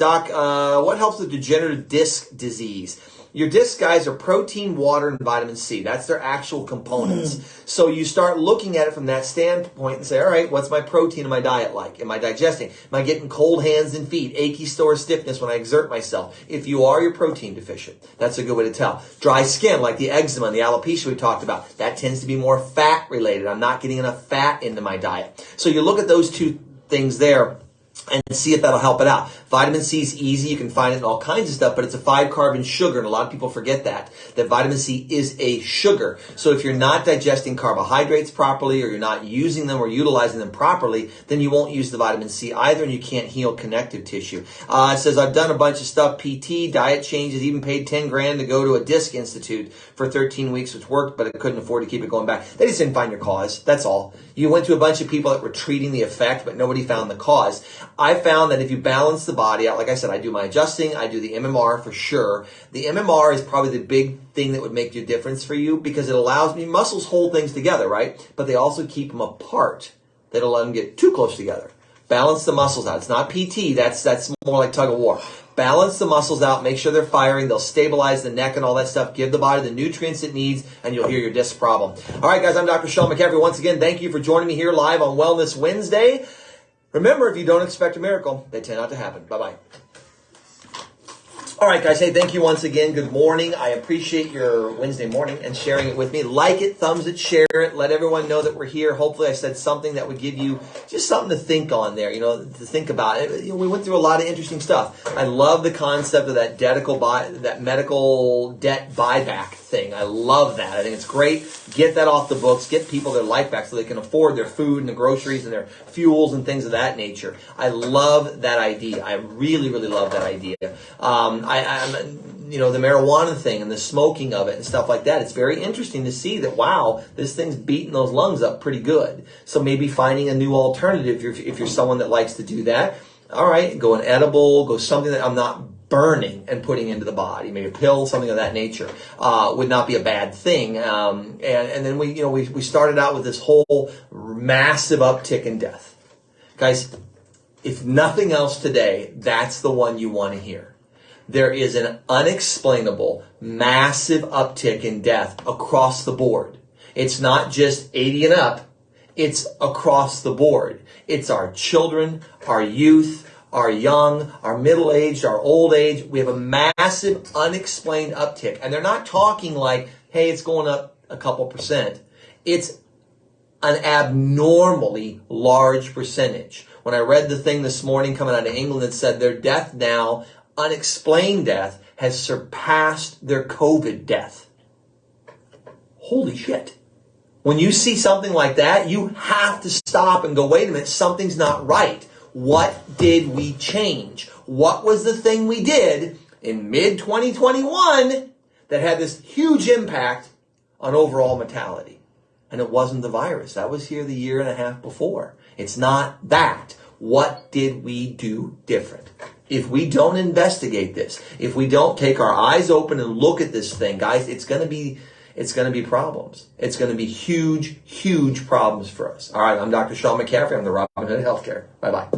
Doc, what helps with degenerative disc disease? Your discs, guys, are protein, water, and vitamin C. That's their actual components. So you start looking at it from that standpoint and say, all right, what's my protein in my diet like? Am I digesting? Am I getting cold hands and feet, achy sore stiffness when I exert myself? If you are, you're protein deficient. That's a good way to tell. Dry skin, like the eczema and the alopecia we talked about, that tends to be more fat related. I'm not getting enough fat into my diet. So you look at those two things there and see if that'll help it out. Vitamin C is easy. You can find it in all kinds of stuff, but it's a 5-carbon sugar, and a lot of people forget that vitamin C is a sugar. So if you're not digesting carbohydrates properly, or you're not using them or utilizing them properly, then you won't use the vitamin C either, and you can't heal connective tissue. It says, I've done a bunch of stuff, PT, diet changes, even paid 10 grand to go to a disc institute for 13 weeks, which worked, but I couldn't afford to keep it going back. They just didn't find your cause. That's all. You went to a bunch of people that were treating the effect, but nobody found the cause. I found that if you balance the body out, like I said, I do my adjusting, I do the MMR for sure. The MMR is probably the big thing that would make a difference for you, because it allows me, muscles hold things together, right? But they also keep them apart. They don't let them get too close together. Balance the muscles out. It's not PT, that's more like tug of war. Balance the muscles out, make sure they're firing, they'll stabilize the neck and all that stuff, give the body the nutrients it needs, and you'll heal your disc problem. All right, guys, I'm Dr. Sean McCaffrey. Once again, thank you for joining me here live on Wellness Wednesday. Remember, if you don't expect a miracle, they tend not to happen. Bye-bye. All right, guys. Hey, thank you once again. Good morning. I appreciate your Wednesday morning and sharing it with me. Like it, thumbs it, share it. Let everyone know that we're here. Hopefully, I said something that would give you just something to think on there, to think about. We went through a lot of interesting stuff. I love the concept of that medical debt buyback thing. I love that. I think it's great. Get that off the books. Get people their life back so they can afford their food and the groceries and their fuels and things of that nature. I love that idea. I really, really love that idea. The marijuana thing and the smoking of it and stuff like that. It's very interesting to see that, wow, this thing's beating those lungs up pretty good. So maybe finding a new alternative if you're someone that likes to do that. All right, go an edible, go something that I'm not burning and putting into the body, maybe a pill, something of that nature, would not be a bad thing. And then we started out with this whole massive uptick in death. Guys, if nothing else today, that's the one you want to hear. There is an unexplainable, massive uptick in death across the board. It's not just 80 and up. It's across the board. It's our children, our youth, our young, our middle-aged, our old age. We have a massive, unexplained uptick. And they're not talking like, hey, it's going up a couple percent. It's an abnormally large percentage. When I read the thing this morning coming out of England that said their death now, unexplained death, has surpassed their COVID death. Holy shit. When you see something like that, you have to stop and go, wait a minute, something's not right. What did we change? What was the thing we did in mid-2021 that had this huge impact on overall mortality? And it wasn't the virus. That was here the year and a half before. It's not that. What did we do different? If we don't investigate this, if we don't take our eyes open and look at this thing, guys, it's going to be problems. It's going to be huge, huge problems for us. All right, I'm Dr. Sean McCaffrey. I'm the Robin Hood of Healthcare. Bye-bye.